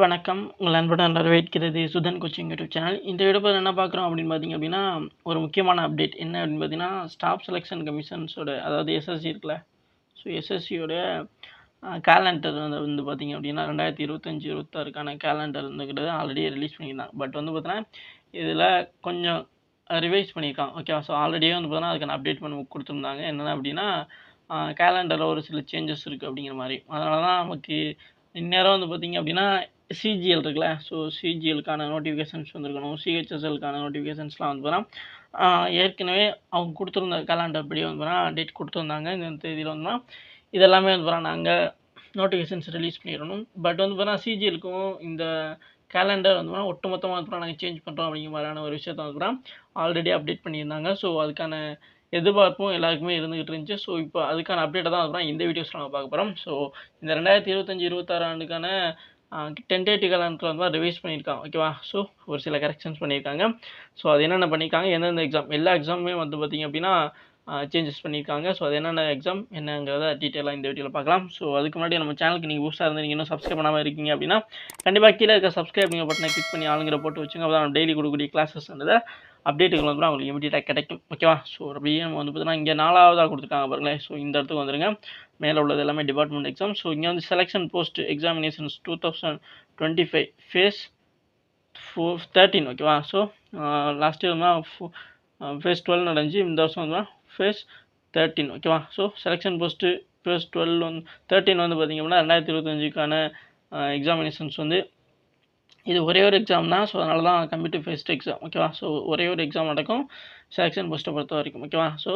வணக்கம். உங்கள் அன்புடன் வரவேற்கிறது சுதன் கோச்சிங் யூடியூப் சேனல். இந்த வீடியோல என்ன பார்க்குறோம் அப்படின்னு பார்த்தீங்க அப்படின்னா, ஒரு முக்கியமான அப்டேட் என்ன அப்படின்னு பார்த்தீங்கன்னா, ஸ்டாஃப் செலக்ஷன் கமிஷன்ஸோட அதாவது எஸ்எஸ்சி இருக்குல்ல. ஸோ எஸ்எஸ்சியோட கேலண்டர் வந்து பார்த்தீங்க அப்படின்னா 2025, 26க்கான கேலண்டர் வந்துக்கிட்டு ஆல்ரெடி ரிலீஸ் பண்ணியிருந்தாங்க. பட் வந்து பார்த்தீங்கன்னா, இதில் கொஞ்சம் ரிவைஸ் பண்ணியிருக்காங்க. ஓகேவா? ஸோ ஆல்ரெடியே வந்து பார்த்தீங்கன்னா அதுக்கான அப்டேட் பண்ணி கொடுத்துருந்தாங்க. என்னென்ன அப்படின்னா, கேலண்டரில் ஒரு சில சேஞ்சஸ் இருக்குது அப்படிங்கிற மாதிரி. அதனால தான் நமக்கு இந்நேரம் வந்து பார்த்தீங்க அப்படின்னா சிஜிஎல் இருக்குல்ல. ஸோ சிஜிஎலுக்கான நோட்டிஃபிகேஷன்ஸ் வந்திருக்கணும். சிஹெச்எஸ்எலுக்கான நோட்டிஃபிகேஷன்ஸ்லாம் வந்து பார்த்தீங்கன்னா ஏற்கனவே அவங்க கொடுத்துருந்த கேலண்டர் படி வந்து பார்த்தீங்கன்னா டேட் கொடுத்துருந்தாங்க. இந்த தேதியில் வந்து இதெல்லாமே வந்து பார்த்தீங்கன்னா நாங்கள் நோட்டிஃபிகேஷன்ஸ் ரிலீஸ் பண்ணிடணும். பட் வந்து பார்த்தீங்கன்னா சிஜிஎலுக்கும் இந்த கேலண்டர் வந்து பார்த்தீங்கன்னா ஒட்டுமொத்தமாக வந்து நாங்கள் சேஞ்ச் பண்ணுறோம் அப்படிங்கிற மாதிரியான ஒரு விஷயத்த வந்து ஆல்ரெடி அப்டேட் பண்ணியிருந்தாங்க. ஸோ அதுக்கான எதிர்பார்ப்பும் எல்லாருக்குமே இருந்துகிட்டு இருந்துச்சு. ஸோ இப்போ அதுக்கான அப்டேட்டை தான் வந்து இந்த வீடியோஸில் நம்ம பார்க்க போகிறோம். ஸோ இந்த 2025, 26 ஆண்டுக்கான டென்டேட்டிவ் கேலண்டர் வந்து ரிவைஸ் பண்ணியிருக்காங்க. ஓகேவா? ஸோ ஒரு சில கரெக்ஷன்ஸ் பண்ணியிருக்காங்க. ஸோ அது என்னென்ன பண்ணியிருக்காங்க, எந்தெந்த எக்ஸாம் எல்லா எக்ஸாமுமே வந்து பார்த்திங்க அப்படின்னா சேஞ்சஸ் பண்ணியிருக்காங்க. ஸோ அது என்னென்ன எக்ஸாம் என்னங்கிறத டீட்டெயிலாக இந்த வீடியோவில் பார்க்கலாம். ஸோ அதுக்கு முன்னாடி நம்ம சேனலுக்கு நீங்கள் புதுசாக இருந்து நீங்கள் இன்னும் சப்ஸ்கிரைப் பண்ணாமல் இருக்கீங்க அப்படின்னா கண்டிப்பாக கீழே இருக்க சப்ஸ்கிரைபிங் பட்டனை கிளிக் பண்ணி ஆளுங்கிற போட்டு வச்சுங்க. அப்போ தான் டெய்லி கொடுக்கக்கூடிய கிளாஸஸ்ன்றதை அப்டேட்டுகள் வந்து அவங்களுக்கு இமீடியட்டாக கிடைக்கும். ஓகேவா? ஸோ அப்படியே நம்ம வந்து பார்த்தீங்கன்னா இங்கே 4ஆவதாக கொடுத்துருக்காங்க பாருங்களேன். ஸோ இந்த இடத்துக்கு வந்துருங்க. மேலே உள்ளது எல்லாமே டிபார்ட்மெண்ட் எக்ஸாம். ஸோ இங்கே வந்து செலெக்ஷன் போஸ்ட் எக்ஸாமினேஷன்ஸ் 2025 ஃபேஸ் 13. ஓகேவா? ஸோ லாஸ்ட் இயர் தான் ஃபேஸ் 12 நடந்துச்சு. இந்த வருஷம் வந்து ஃபேஸ் 13. ஓகேவா? ஸோ செலெக்ஷன் போஸ்ட்டு ஃபேஸ் 13 வந்து பார்த்திங்க அப்படின்னா 2025க்கான எக்ஸாமினேஷன்ஸ் வந்து இது ஒரே ஒரு எக்ஸாம் தான். ஸோ அதனால தான் கம்ப்யூட்டர் பேஸ்ட் எக்ஸாம். ஓகேவா? ஸோ ஒரே ஒரு எக்ஸாம் நடக்கும் செலெக்ஷன் போஸ்ட்டை பொறுத்த வரைக்கும். ஓகேவா? So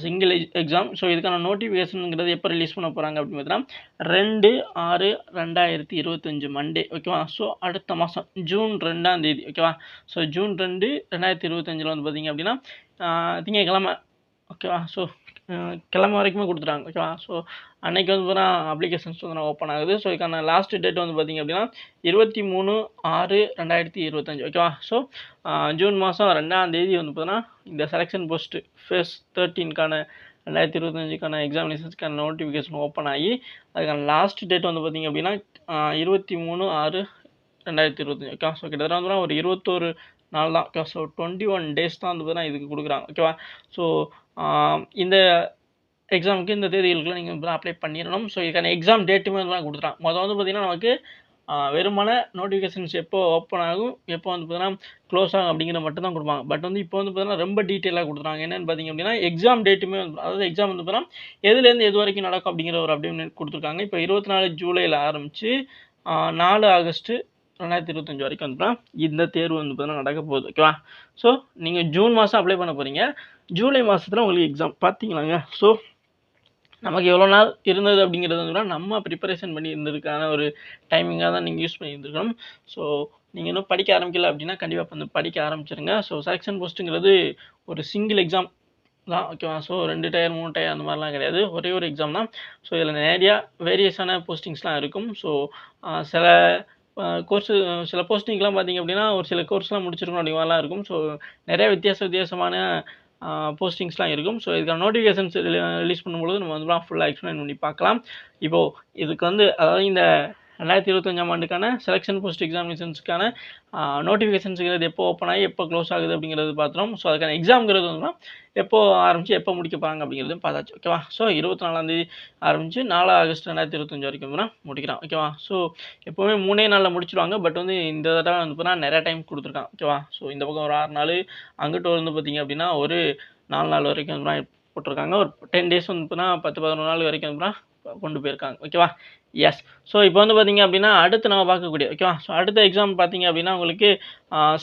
single exam. ஸோ இதுக்கான நோட்டிஃபிகேஷனுங்கிறது எப்போ ரிலீஸ் பண்ண போகிறாங்க அப்படின்னு பார்த்தீங்கன்னா 2/6/2025 மண்டே. ஓகேவா? ஸோ அடுத்த மாதம் ஜூன் 2ஆம் தேதி. ஓகேவா? ஸோ ஜூன் 2, 2025 வந்து பார்த்திங்க அப்படின்னா திங்கக்கிழமை. ஓகேவா? ஸோ கிழமை வரைக்குமே கொடுத்துட்டாங்க. ஓகேவா? ஸோ அன்றைக்கி வந்து பார்த்தீங்கன்னா அப்ளிகேஷன்ஸ் வந்து ஓப்பன் ஆகுது. ஸோ இதுக்கான லாஸ்ட் டேட் வந்து பார்த்திங்க அப்படின்னா 23/6/2025. ஓகேவா? ஸோ ஜூன் மாதம் 2ஆம் தேதி வந்து பார்த்தீங்கன்னா இந்த செலெக்ஷன் போஸ்ட்டு ஃபேஸ் 13க்கான 2025க்கான எக்ஸாமினேஷன்ஸ்க்கான நோட்டிஃபிகேஷன் ஓப்பன் ஆகி அதுக்கான லாஸ்ட் டேட் வந்து பார்த்திங்க அப்படின்னா 23/6/2025. ஓகே? ஸோ கிட்டத்தட்ட வந்து ஒரு 21 நாள் தான். ஓகே? ஸோ 21 டேஸ் தான் வந்து பார்த்தீங்கன்னா இதுக்கு கொடுக்குறாங்க. ஓகேவா? ஸோ இந்த எக்ஸாமுக்கு இந்த தேதிகளுக்குலாம் நீங்கள் இப்போ அப்ளை பண்ணிடணும். ஸோ இதுக்கான எக்ஸாம் டேட்டுமே வந்து கொடுத்துட்டாங்க. மொதல் வந்து பார்த்திங்கன்னா நமக்கு வெறுமான நோட்டிஃபிகேஷன்ஸ் எப்போ ஓப்பன் ஆகும், எப்போ வந்து பார்த்தீங்கன்னா க்ளோஸ் ஆகும் அப்படிங்கிற மட்டும் தான் கொடுப்பாங்க. பட் வந்து இப்போ வந்து பார்த்தீங்கன்னா ரொம்ப டீட்டெயிலாக கொடுத்துறாங்க. என்னென்னு பார்த்திங்க அப்படின்னா எக்ஸாம் டேட்டுமே வந்து அதாவது எக்ஸாம் வந்து பார்த்தீங்கன்னா எதுலேருந்து எது வரைக்கும் நடக்கும் அப்படிங்கிற ஒரு அப்டேட் கொடுத்துருக்காங்க. இப்போ 24 ஜூலையில் ஆரம்பித்து 4 ஆகஸ்ட்டு 2025 வரைக்கும் வந்து இந்த தேர்வு வந்து பார்த்தீங்கன்னா நடக்க போகுது. ஓகேவா? ஸோ நீங்கள் ஜூன் மாதம் அப்ளை பண்ண போகிறீங்க. ஜூலை மாதத்தில் உங்களுக்கு எக்ஸாம் பார்த்தீங்களாங்க. ஸோ நமக்கு எவ்வளோ நாள் இருந்தது அப்படிங்கிறது வந்து நம்ம ப்ரிப்பரேஷன் பண்ணி இருந்ததுக்கான ஒரு டைமிங்காக தான் நீங்கள் யூஸ் பண்ணியிருந்துருக்கணும். ஸோ நீங்கள் இன்னும் படிக்க ஆரம்பிக்கல அப்படின்னா கண்டிப்பாக வந்து படிக்க ஆரம்பிச்சிருங்க. ஸோ செலெக்ஷன் போஸ்ட்டுங்கிறது ஒரு சிங்கிள் எக்ஸாம் தான். ஓகேவா? ஸோ 2 டயர் 3 டயர் அந்த மாதிரிலாம் கிடையாது. ஒரே ஒரு எக்ஸாம் தான். ஸோ இதில் நிறையா வேரியஸான போஸ்டிங்ஸ்லாம் இருக்கும். ஸோ சில கோர்ஸு சில போஸ்டிங்லாம் பார்த்திங்க அப்படின்னா ஒரு சில கோர்ஸ்லாம் முடிச்சிருக்கணும் அப்படி மாதிரிலாம் இருக்கும். ஸோ நிறைய வித்தியாசமான போஸ்டிங்ஸ்லாம் இருக்கும். ஸோ இதுக்கான நோட்டிஃபிகேஷன்ஸ் ரிலீஸ் பண்ணும்போது நம்ம வந்து ஃபுல்லாக எக்ஸ்பிளைன் பண்ணி பார்க்கலாம். இப்போது இதுக்கு வந்து அதாவது இந்த 2025ஆம் ஆண்டுக்கான செலெக்ஷன் போஸ்ட் எக்ஸாமினேஷன்ஸ்க்கான நோட்டிஃபிகேஷன்ஸுங்கிறது எப்போ ஓப்பன் ஆகி எப்போ க்ளோஸ் ஆகுது அப்படிங்கிறது பார்த்துறோம். ஸோ அதுக்கான எக்ஸாம்ங்கிறது வந்து எப்போ ஆரம்பித்து எப்போ முடிக்க போகிறாங்க அப்படிங்கிறதையும் பார்த்தாச்சு. ஓகேவா? ஸோ 24ஆம் தேதி ஆரம்பித்து 4 ஆகஸ்ட் 2025 வரைக்கும் முடிக்கிறான். ஓகேவா? ஸோ எப்போவுமே 3 நாளில் முடிச்சிடுவாங்க. பட் வந்து இந்த தடவை வந்து பார்த்தீங்கன்னா நிறையா டைம் கொடுத்துருக்காங்க. ஓகேவா? ஸோ இந்த பக்கம் ஒரு 6 நாள், அங்கிட்டு வந்து பார்த்திங்க அப்படின்னா ஒரு 4 நாள் வரைக்கும் வந்து போட்டிருக்காங்க. ஒரு 10 டேஸ் வந்து பார்த்தீங்கன்னா 10-11 நாள் வரைக்கும் வந்து கொண்டு போயிருக்காங்க. ஓகேவா? எஸ். ஸோ இப்போ வந்து பார்த்திங்க அப்படின்னா அடுத்து நம்ம பார்க்கக்கூடிய ஓகேவா? ஸோ அடுத்த எக்ஸாம் பார்த்திங்க அப்படின்னா உங்களுக்கு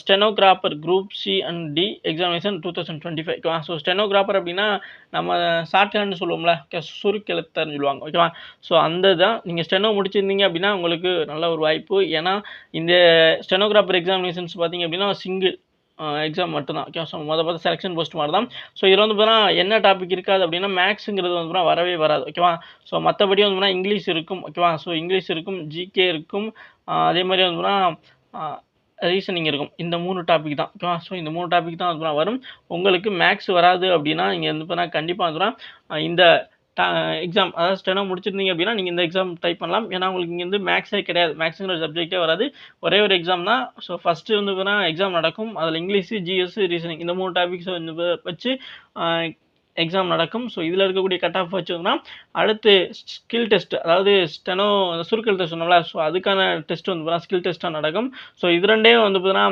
stenographer group C and D examination 2025. ஓகேவா? ஸோ ஸ்டெனோகிராஃபர் அப்படின்னா நம்ம ஷார்ட்ஹேண்ட்னு சொல்லுவோம்ல, சுருக்கெழுத்தர்னு சொல்லுவாங்க. ஓகேவா? ஸோ அந்த தான் நீங்கள் ஸ்டெனோ முடிச்சிருந்தீங்க அப்படின்னா உங்களுக்கு நல்ல ஒரு வாய்ப்பு. ஏன்னா இந்த ஸ்டெனோகிராஃபர் எக்ஸாமினேஷன்ஸ் பார்த்திங்க அப்படின்னா சிங்கிள் எக்ஸாம் மட்டும்தான். ஓகே? ஸோ பார்த்து செலெக்ஷன் போஸ்ட் மாதிரி தான். ஸோ இதில் வந்து பார்த்தீங்கன்னா என்ன டாபிக் இருக்காது அப்படின்னா மேக்ஸுங்கிறது வந்து வரவே வராது. ஓகேவா? ஸோ மற்றபடி வந்து இங்கிலீஷ் இருக்கும். ஓகேவா? ஸோ இங்கிலீஷ் இருக்கும், ஜிகே இருக்கும், அதே மாதிரி வந்து ரீசனிங் இருக்கும். இந்த 3 டாபிக் தான். ஓகேவா? ஸோ இந்த 3 டாபிக் தான் வந்து வரும். உங்களுக்கு மேக்ஸ் வராது அப்படின்னா நீங்கள் வந்து பார்த்தீங்கன்னா கண்டிப்பாக வந்து இந்த எக்ஸாம் அதாவது ஸ்டெனோ முடிச்சிருந்தீங்க அப்படின்னா நீங்கள் இந்த எக்ஸாம் டைப் பண்ணலாம். ஏன்னா உங்களுக்கு இங்கே வந்து மேக்ஸே கிடையாது, மேக்ஸுங்கிற சப்ஜெக்டே வராது, ஒரே ஒரு எக்ஸாம் தான். ஸோ ஃபஸ்ட்டு வந்து பார்த்தீங்கன்னா எக்ஸாம் நடக்கும், அதில் இங்கிலீஷு, ஜிஎஸ், ரீசனிங் இந்த 3 டாபிக்ஸ் வந்து வச்சு எக்ஸாம் நடக்கும். ஸோ இதில் இருக்கக்கூடிய கட் ஆஃப் வச்சோம்னா அடுத்து ஸ்கில் டெஸ்ட், அதாவது ஸ்டெனோ சுருக்கல் டெஸ்ட் சொன்னோம்ல, ஸோ அதுக்கான டெஸ்ட் வந்து பார்த்தீங்கன்னா ஸ்கில் டெஸ்ட்டாக நடக்கும். ஸோ இது ரெண்டே வந்து பார்த்தீங்கன்னா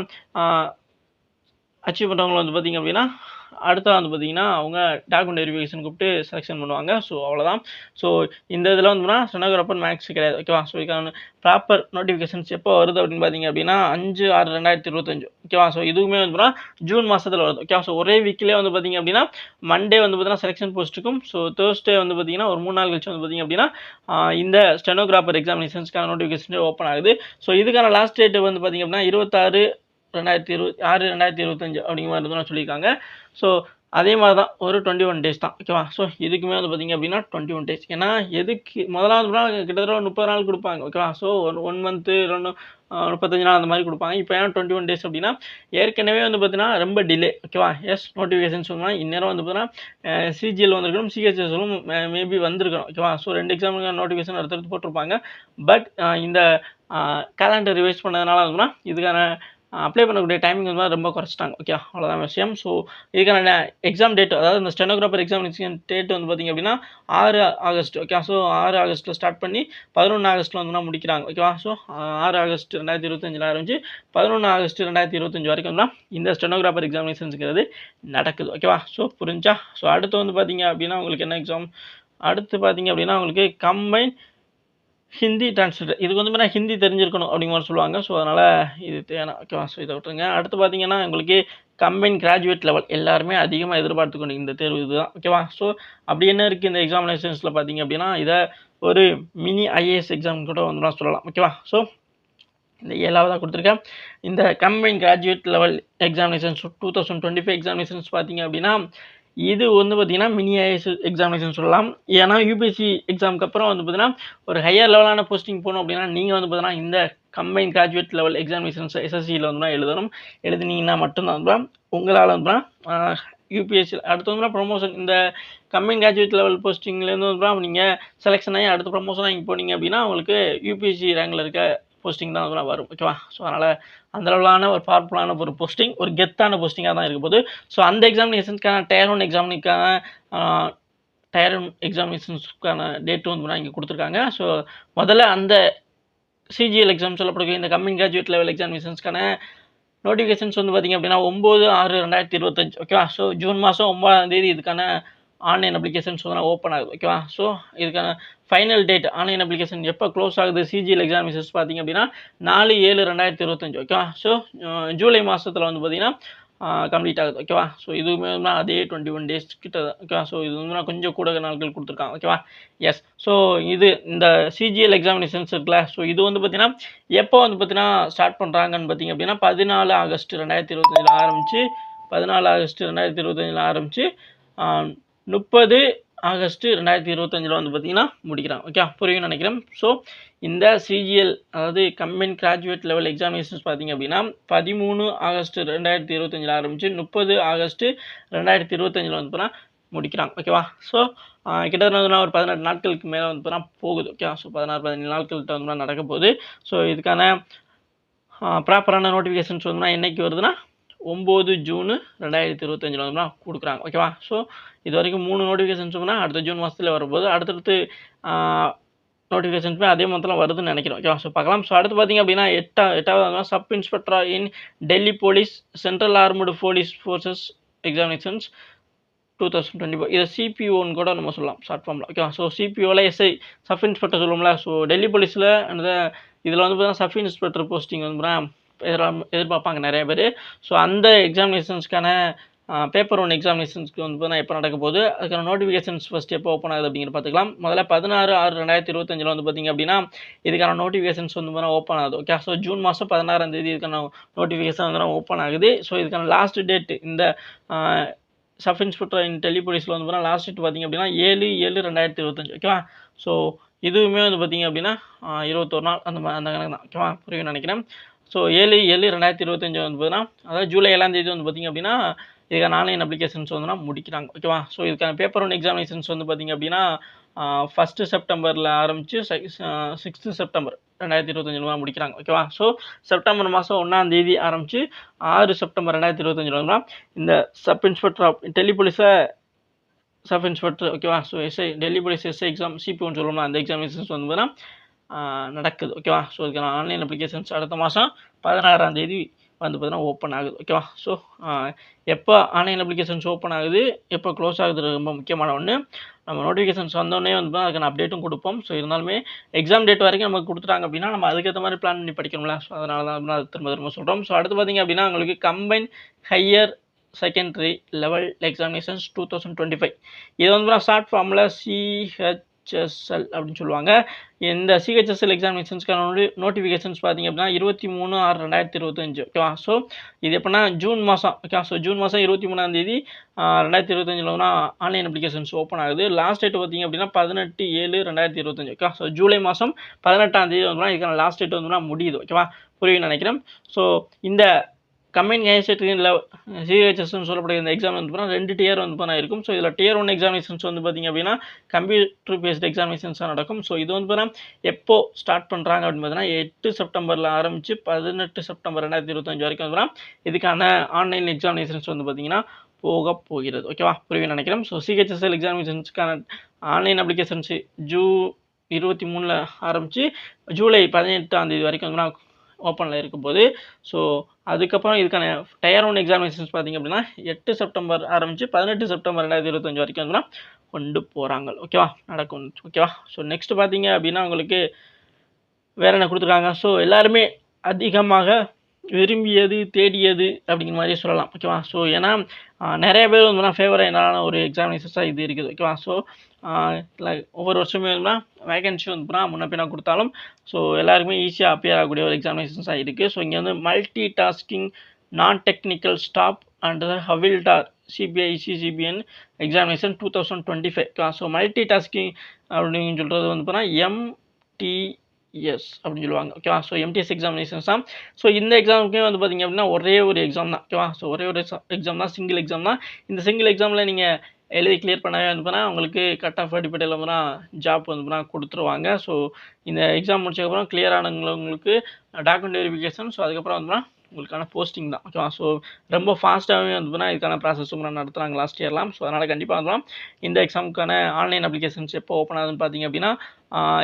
அச்சீவ் பண்ணுறவங்க வந்து பார்த்திங்க அப்படின்னா அடுத்த வந்து பார்த்திங்கன்னா அவங்க டாக்குமெண்ட் வெரிஃபிகேஷன் கூப்பிட்டு செலெக்ஷன் பண்ணுவாங்க. ஸோ அவ்வளோதான். ஸோ இந்த இதில் வந்துன்னா ஸ்டெனோகிராஃபர் மேக்ஸ் கிடையாது, ஓகேவா. ஸோ இதுக்கான ப்ராப்பர் நோட்டிஃபிகேஷன்ஸ் எப்போ வருது அப்படின்னு பார்த்தீங்க அப்படின்னா 5/6/2025, ஓகேவா. ஸோ இதுவுமே வந்து பார்த்தீங்கன்னா ஜூன் மாதத்தில் வருது, ஓகேவா. ஸோ ஒரே வீக்லேயே வந்து பார்த்திங்க அப்படின்னா மண்டே வந்து பார்த்தீங்கன்னா செலெக்ஷன் போஸ்ட்டுக்கும், ஸோ தேர்ஸ்டே வந்து பார்த்திங்கன்னா ஒரு 3 நாள் கழிச்சு வந்து பார்த்திங்க அப்படின்னா இந்த ஸ்டெனோகிராஃபர் எக்ஸாமினேஷன்ஸ்க்கான நோட்டிஃபிகேஷன் ஓப்பன் ஆகுது. ஸோ இதுக்கான லாஸ்ட் டேட் வந்து பார்த்திங்க அப்படின்னா 26/6/2025 அப்படிங்கிற மாதிரி தான் சொல்லியிருக்காங்க. ஸோ அதே மாதிரி தான் ஒரு 21 டேஸ் தான், ஓகேவா. ஸோ இதுக்குமே வந்து பார்த்திங்க அப்படின்னா 21 டேஸ். ஏன்னா எதுக்கு முதலாவது கிட்டத்தட்ட 30 நாள் கொடுப்பாங்க, ஓகேவா. ஸோ 1 மந்த்து 35 நாள் அந்த மாதிரி கொடுப்பாங்க. இப்போ ஏன்னா 21 டேஸ் அப்படின்னா ஏற்கனவே வந்து பார்த்தீங்கன்னா ரொம்ப டிலே, ஓகேவா. எஸ் நோட்டிஃபிகேஷன் சொன்னால் இந்நேரம் வந்து பார்த்தீங்கன்னா சிஜிஎல் வந்திருக்கணும், சிஹெச்எஸ்லும் மேபி வந்திருக்கணும், ஓகேவா. ஸோ 2 எக்ஸாமுக்கு நோட்டிஃபிகேஷன் அடுத்தடுத்து போட்டிருப்பாங்க. பட் இந்த கேலண்டர் ரிவைஸ் பண்ணதுனால வந்துன்னா இதுக்கான அப்ளை பண்ணக்கூடிய டைமிங் வந்து ரொம்ப குறைச்சிட்டாங்க, ஓகே. அவ்வளோதான் விஷயம். ஸோ இதுக்கான எக்ஸாம் டேட், அதாவது இந்த ஸ்டெனோகிராஃபர் எக்ஸாமினேஷன் டேட் வந்து பார்த்திங்க அப்படின்னா 6 ஆகஸ்ட், ஓகே. ஸோ 6 ஆகஸ்ட்டில் ஸ்டார்ட் பண்ணி 11 ஆகஸ்ட்டில் வந்து முடிக்கிறாங்க, ஓகேவா. ஸோ 6 ஆகஸ்ட் 2025 ஆரம்பிச்சு 11 ஆகஸ்ட் 2025 வரைக்கும் தான் இந்த ஸ்டெனோகிராஃபர் எக்ஸாமினேஷன்ஸுங்கிறது நடக்குது, ஓகேவா. ஸோ புரிஞ்சா. ஸோ அடுத்து வந்து பார்த்திங்க அப்படின்னா உங்களுக்கு என்ன எக்ஸாம், அடுத்து பார்த்திங்க அப்படின்னா உங்களுக்கு கம்பைன் ஹிந்தி டிரான்ஸ்லேட்டர். இதுக்கு வந்து பார்த்தீங்கன்னா ஹிந்தி தெரிஞ்சிருக்கணும் அப்படிங்கிற மாதிரி சொல்லுவாங்க. ஸோ அதனால் இது தேவை, ஓகேவா. ஸோ இதை விட்டுருங்க. அடுத்து பார்த்தீங்கன்னா உங்களுக்கு கம்பைன் கிராஜுவேட் லெவல் எல்லாருமே அதிகமாக எதிர்பார்த்துக்கணும் இந்த தேர்வு இதுதான், ஓகேவா. ஸோ அப்படி என்ன இருக்குது இந்த எக்ஸாமினேஷன்ஸில் பார்த்தீங்க அப்படின்னா இதை ஒரு மினி ஐஏஎஸ் எக்ஸாம் கூட வந்து சொல்லலாம், ஓகேவா. ஸோ இந்த 7ஆவதாக கொடுத்துருக்கேன் இந்த combine graduate level examinations 2025 examinations பார்த்தீங்க அப்படின்னா இது வந்து பார்த்திங்கன்னா மினி ஐஏஎஸ் எக்ஸாமினேஷன் சொல்லலாம். ஏன்னா யூபிஎஸ்சி எக்ஸாமுக்கு அப்புறம் வந்து பார்த்திங்கன்னா ஒரு ஹையர் லெவலான போஸ்டிங் போகணும் அப்படின்னா நீங்கள் வந்து பார்த்தீங்கன்னா இந்த கம்பைன் கிராஜுவேட் லெவல் எக்ஸாமினேஷன்ஸ் எஸ்எஸ்சியில் வந்து எழுதுனீங்கன்னா மட்டும்தான் வந்து உங்களால் வந்து யூபிஎஸ்சி அடுத்து வந்து ப்ரொமோஷன் இந்த கம்பைன் கிராஜுவேட் லெவல் போஸ்டிங்லேருந்து வந்து நீங்கள் செலெக்ஷன் ஆகி அடுத்த ப்ரொமோஷன் ஆகி போனீங்க அப்படின்னா உங்களுக்கு யூபிஎஸ்சி ரேங்கில் இருக்க போஸ்டிங் தான் வந்து வரும், ஓகேவா. ஸோ அதனால் அந்த அளவிலான ஒரு பவர்ஃபுல்லான ஒரு போஸ்டிங், ஒரு கெத்தான போஸ்டிங்காக தான் இருக்க போது. ஸோ அந்த எக்ஸாமினேஷன்ஸ்க்கான டயர் 1 எக்ஸாமினேஷன்ஸ்க்கான டேட்டு வந்து இங்கே கொடுத்துருக்காங்க. ஸோ முதல்ல அந்த சிஜிஎல் எக்ஸாம் சொல்லப்படுகிற இந்த கம்பைன் கிராஜுவேட் லெவல் எக்ஸாமினேஷன்ஸ்க்கான நோட்டிஃபிகேஷன்ஸ் வந்து பார்த்திங்க அப்படின்னா 9/6/2025, ஓகேவா. ஸோ ஜூன் மாதம் 9ஆம் தேதி இதுக்கான ஆன்லைன் அப்ளிகேஷன்ஸ் வந்து ஓப்பன் ஆகுது, ஓகேவா. ஸோ இதுக்கான ஃபைனல் டேட் ஆன்லைன் அப்ளிகேஷன் எப்போ க்ளோஸ் ஆகுது சிஜிஎல் எக்ஸாமினேஷன்ஸ் பார்த்திங்க அப்படின்னா 4/7/2025, ஓகேவா. ஸோ ஜூலை மாதத்தில் வந்து பார்த்திங்கன்னா கம்ப்ளீட் ஆகுது, ஓகேவா. ஸோ இதுவுமே வந்து அதே 21 டேஸ் கிட்ட, ஓகேவா. ஸோ இது வந்து கொஞ்சம் கூட நாட்கள் கொடுத்துருக்காங்க, ஓகேவா. எஸ். ஸோ இது இந்த சிஜிஎல் எக்ஸாமினேஷன்ஸ் இருக்குல்ல, ஸோ இது வந்து பார்த்திங்கன்னா எப்போ வந்து பார்த்திங்கன்னா ஸ்டார்ட் பண்ணுறாங்கன்னு பார்த்திங்க அப்படின்னா 14 ஆகஸ்ட் 2025 ஆரம்பித்து 14 ஆகஸ்ட் 2025 ஆரம்பித்து 30 ஆகஸ்ட் 2025 வந்து பார்த்திங்கன்னா முடிக்கிறாங்க, ஓகே. புரியும்னு நினைக்கிறேன். ஸோ இந்த சிஜிஎல் அதாவது கம்பைன் கிராஜுவேட் லெவல் எக்ஸாமினேஷன்ஸ் பார்த்திங்க அப்படின்னா 13 ஆகஸ்ட் 2025 ஆரம்பித்து 30 ஆகஸ்ட் 2025 வந்து பார்த்தீங்கன்னா முடிக்கிறாங்க, ஓகேவா. ஸோ கிட்டத்தட்ட ஒரு 18 நாட்களுக்கு மேலே வந்து பார்த்தீங்கன்னா போகுது, ஓகே. ஸோ 16-17 நாட்கள்கிட்ட வந்து நடக்க போகுது. ஸோ இதுக்கான ப்ராப்பரான நோட்டிஃபிகேஷன்ஸ் வந்து என்னைக்கு வருதுன்னா 9 ஜூன் 2025 வந்து கொடுக்குறாங்க, ஓகேவா. ஸோ இது வரைக்கும் 3 நோட்டிஃபிகேஷன்ஸ் அடுத்த ஜூன் மாதத்தில் வரும்போது அடுத்தடுத்து நோட்டிஃபிகேஷன்ஸுமே அதே மொத்தத்தில் வருதுன்னு நினைக்கிறோம், ஓகேவா. ஸோ பார்க்கலாம். ஸோ அடுத்து பார்த்திங்க அப்படின்னா எட்டாவது சப் இன்ஸ்பெக்டர் இன் Delhi police central armed police forces examinations 2024 இதை சிபிஓன்னு கூட நம்ம சொல்லலாம் ஷார்ட் ஃபார்மில், ஓகேவா. ஸோ சிபிஓவில் எஸ்ஐ சப் இன்ஸ்பெக்டர் சொல்லுவோம்ல. ஸோ டெல்லி போலீஸில் அந்த இதில் வந்து பார்த்தீங்கன்னா சப் இன்ஸ்பெக்டர் போஸ்டிங் வந்து எதிர்பார்ப்பாங்க நிறைய பேர். ஸோ அந்த எக்ஸாமினேஷன்ஸ்க்கான பேப்பர் 1 எக்ஸாமினேஷன்ஸ்க்கு வந்து பார்த்தீங்கன்னா எப்போ நடக்க போகுது, அதுக்கான நோட்டிஃபிகேஷன்ஸ் ஃபஸ்ட் எப்போ ஓப்பன் ஆகுது அப்படிங்கிற பார்த்துக்கலாம். முதல்ல 16/6/2025 வந்து பார்த்திங்க அப்படின்னா இதுக்கான நோட்டிஃபிகேஷன்ஸ் வந்து பார்த்தீங்கன்னா ஓப்பன் ஆகுது, ஓகே. ஸோ ஜூன் மாதம் 16ஆம் தேதி இதுக்கான நோட்டிஃபிகேஷன் வந்து ஓப்பன் ஆகுது. ஸோ இதுக்கான லாஸ்ட் டேட் இந்த சப் இன்ஸ்பெக்டர் இன் டெல்லி போலீஸில் வந்து பார்த்தீங்கன்னா லாஸ்ட் டேட் பார்த்திங்க அப்படின்னா 7/7/2025, ஓகேவா. ஸோ இதுவுமே வந்து பார்த்திங்க அப்படின்னா 21 நாள் அந்த கணக்கு தான், ஓகேவா. புரியும் நினைக்கிறேன். ஸோ 7/7/2025 வந்து பார்த்தீங்கன்னா அதாவது ஜூலை 7ஆம் தேதி வந்து பார்த்திங்க அப்படின்னா இதுக்கான ஆன்லைன் அப்ளிகேஷன்ஸ் வந்து முடிக்கிறாங்க. ஓகேவா? ஸோ இதுக்கான பேப்பர் 1 எக்ஸாமினேஷன்ஸ் வந்து பார்த்தீங்க அப்படின்னா 1 செப்டம்பரில் ஆரம்பித்து 6 செப்டம்பர் 2025 முடிக்கிறாங்க. ஓகேவா? ஸோ செப்டம்பர் மாதம் 1ஆம் தேதி ஆரம்பித்து 6 செப்டம்பர் 2025 இந்த சப் இன்ஸ்பெக்டர் ஆஃப் டெல்லி போலீஸை சப் இன்ஸ்பெக்டர் ஓகேவா? So SI Delhi police SI exam சிபிஓன்னு சொல்லுவோம்னா அந்த எக்ஸாமினேஷன்ஸ் வந்து பார்த்தீங்கன்னா நடக்குது. ஓகேவா? ஸோ இதுக்கான ஆன்லைன் அப்ளிகேஷன்ஸ் அடுத்த மாதம் 16ஆம் தேதி வந்து பார்த்தீங்கன்னா ஓப்பன் ஆகுது. ஓகேவா? ஸோ எப்போ ஆன்லைன் அப்ளிகேஷன்ஸ் ஓப்பன் ஆகுது, எப்போ க்ளோஸ் ஆகுது ரொம்ப முக்கியமான ஒன்று. நம்ம நோட்டிஃபிகேஷன்ஸ் வந்தோடனே வந்து அதுக்கான அப்டேட்டும் கொடுப்போம். ஸோ இருந்தாலுமே எக்ஸாம் டேட் வரைக்கும் நமக்கு கொடுத்துட்டாங்க அப்படின்னா நம்ம அதுக்கேற்ற மாதிரி பிளான் பண்ணி படிக்கணும்ல. ஸோ அதனால தான் அது திரும்ப சொல்கிறோம். ஸோ அடுத்து பார்த்தீங்க அப்படின்னா உங்களுக்கு combine higher secondary level examinations 2025 இது வந்து ஷார்ட் ஃபார்மில் CHSL அப்படின்னு சொல்லுவாங்க. இந்த CHSL எக்ஸாமினேஷன்ஸ்க்கான நோட்டிஃபிகேஷன்ஸ் பார்த்தீங்க அப்படின்னா 23/6/2025 ஓகேவா? ஸோ இது எப்படின்னா ஜூன் மாதம் ஓகேவா? ஸோ ஜூன் மாதம் 23ஆம் தேதி 2025 ஆன்லைன் அப்ளிகேஷன்ஸ் ஓப்பன் ஆகுது. லாஸ்ட் டேட் பார்த்தீங்க அப்படின்னா 18/7/2025 ஓகேவா? ஸோ ஜூலை மாதம் 18ஆம் தேதி வந்து இதுக்கான லாஸ்ட் டேட் வந்து முடியுது. ஓகேவா? புரியும்னு நினைக்கிறேன். ஸோ இந்த கம்பைன் CHSன்னு சொல்லக்கூடிய இந்த எக்ஸாம் வந்து பார்த்தீங்கன்னா 2 டியர் வந்து இருக்கும். ஸோ இதில் டியர் 1 எக்ஸாமினேஷன்ஸ் வந்து பார்த்தீங்க அப்படின்னா கம்ப்யூட்டர் பேஸ்ட் எக்ஸாமினேஷன்ஸாக நடக்கும். ஸோ இது வந்து பார்த்தீங்கன்னா எப்போ ஸ்டார்ட் பண்ணுறாங்க அப்படின்னு பார்த்தீங்கன்னா 8 செப்டம்பரில் ஆரம்பித்து 18 செப்டம்பர் 2025 வரைக்கும் வந்து இதுக்கான ஆன்லைன் எக்ஸாமினேஷன்ஸ் வந்து பார்த்தீங்கன்னா போகிறது. ஓகேவா? புரியும்னு நினைக்கிறேன். ஸோ CHSL எக்ஸாமினேஷன்ஸ்க்கான ஆன்லைன் அப்ளிகேஷன்ஸ் ஜூன் 23 ஆரம்பித்து ஜூலை 18ஆம் தேதி வரைக்கும் வந்து ஓப்பனில் இருக்கும்போது ஸோ அதுக்கப்புறம் இதுக்கான டயர் 1 எக்ஸாமினேஷன்ஸ் பார்த்திங்க அப்படின்னா 8 செப்டம்பர் ஆரம்பித்து 18 செப்டம்பர் 2025 வரைக்கும் வந்து கொண்டு போகிறாங்க. ஓகேவா? நடக்கும். ஓகேவா? ஸோ நெக்ஸ்ட் பார்த்தீங்க அப்படின்னா உங்களுக்கு வேறு என்ன கொடுத்துருக்காங்க. ஸோ எல்லாருமே அதிகமாக விரும்பியது தேடியது அப்படிங்கிற மாதிரி சொல்லலாம். ஓகேவா? ஸோ ஏன்னா நிறைய பேர் வந்து ஃபேவரான ஒரு எக்ஸாமினேஷன்ஸாக இது இருக்குது. ஓகேவா? ஸோ ஒவ்வொரு வருஷமே வந்து வேகன்சி வந்து முன்ன பின்னா கொடுத்தாலும் ஸோ எல்லாருக்குமே ஈஸியாக அப்பியர் ஆகக்கூடிய ஒரு எக்ஸாமினேஷன்ஸாக இருக்குது. ஸோ இங்கே வந்து multi tasking non technical staff and havildar CBICCBN examination 2025 ஓகேவா? ஸோ மல்டி டாஸ்கிங் அப்படின்னு சொல்கிறது வந்து பார்த்தீங்கன்னா MTS அப்படின்னு சொல்லுவாங்க. ஓகேவா? ஸோ MTS எக்ஸாமினேஷன்ஸ் தான். ஸோ இந்த எக்ஸாமுக்கே வந்து பார்த்தீங்க அப்படின்னா ஒரே ஒரு எக்ஸாம் தான். ஓகேவா? ஸோ ஒரே ஒரு எக்ஸாம் தான், சிங்கிள் எக்ஸாம் தான். இந்த சிங்கிள் எக்ஸாமில் நீங்கள் எழுதி கிளியர் பண்ணவே வந்து உங்களுக்கு கட் ஆஃப் அடிப்படையில் வந்து ஜாப் வந்து கொடுத்துருவாங்க. ஸோ இந்த எக்ஸாம் முடிச்சதுக்கப்புறம் கிளியர் ஆனவங்களுக்கு டாக்குமெண்ட் வெரிஃபிகேஷன், ஸோ அதுக்கப்புறம் வந்து உங்களுக்கான போஸ்டிங் தான். ஓகேவா? ஸோ ரொம்ப ஃபாஸ்ட்டாகவே வந்து இதுக்கான ப்ராசஸும் நடத்துகிறாங்க லாஸ்ட் இயர்லாம். ஸோ அதனால் கண்டிப்பாக வந்து இந்த எக்ஸாமுக்கான ஆன்லைன் அப்ளிகேஷன்ஸ் எப்போ ஓப்பன் ஆகுதுன்னு பார்த்தீங்க அப்படின்னா